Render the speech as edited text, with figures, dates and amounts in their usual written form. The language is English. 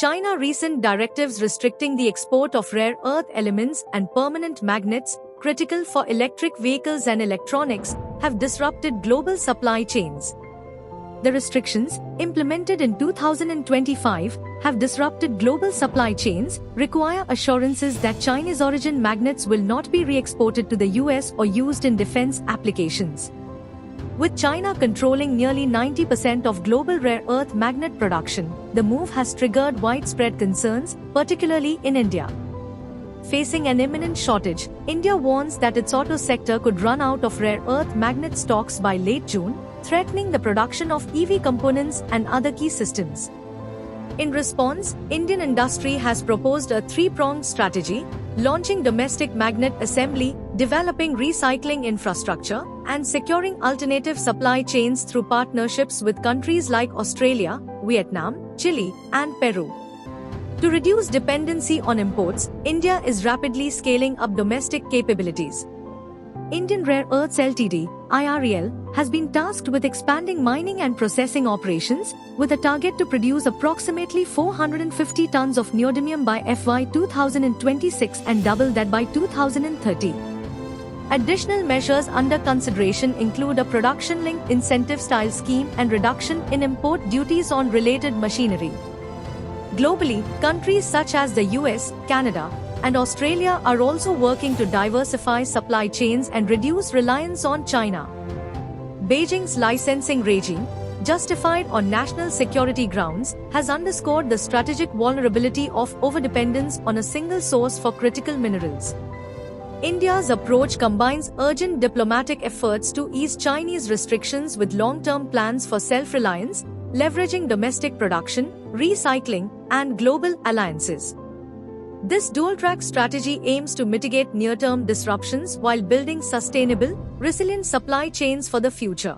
China's recent directives restricting the export of rare earth elements and permanent magnets, critical for electric vehicles and electronics, have disrupted global supply chains. The restrictions, implemented in 2025, have disrupted global supply chains, require assurances that Chinese-origin magnets will not be re-exported to the US or used in defense applications. With China controlling nearly 90% of global rare earth magnet production, the move has triggered widespread concerns, particularly in India. Facing an imminent shortage, India warns that its auto sector could run out of rare earth magnet stocks by late June, threatening the production of EV components and other key systems. In response, Indian industry has proposed a three-pronged strategy: launching domestic magnet assembly, developing recycling infrastructure, and securing alternative supply chains through partnerships with countries like Australia, Vietnam, Chile, and Peru. To reduce dependency on imports, India is rapidly scaling up domestic capabilities. Indian Rare Earths Ltd, IREL, has been tasked with expanding mining and processing operations, with a target to produce approximately 450 tons of neodymium by FY 2026 and double that by 2030. Additional measures under consideration include a production-linked incentive-style scheme and reduction in import duties on related machinery. Globally, countries such as the US, Canada, and Australia are also working to diversify supply chains and reduce reliance on China. Beijing's licensing regime, justified on national security grounds, has underscored the strategic vulnerability of overdependence on a single source for critical minerals. India's approach combines urgent diplomatic efforts to ease Chinese restrictions with long-term plans for self-reliance, leveraging domestic production, recycling, and global alliances. This dual-track strategy aims to mitigate near-term disruptions while building sustainable, resilient supply chains for the future.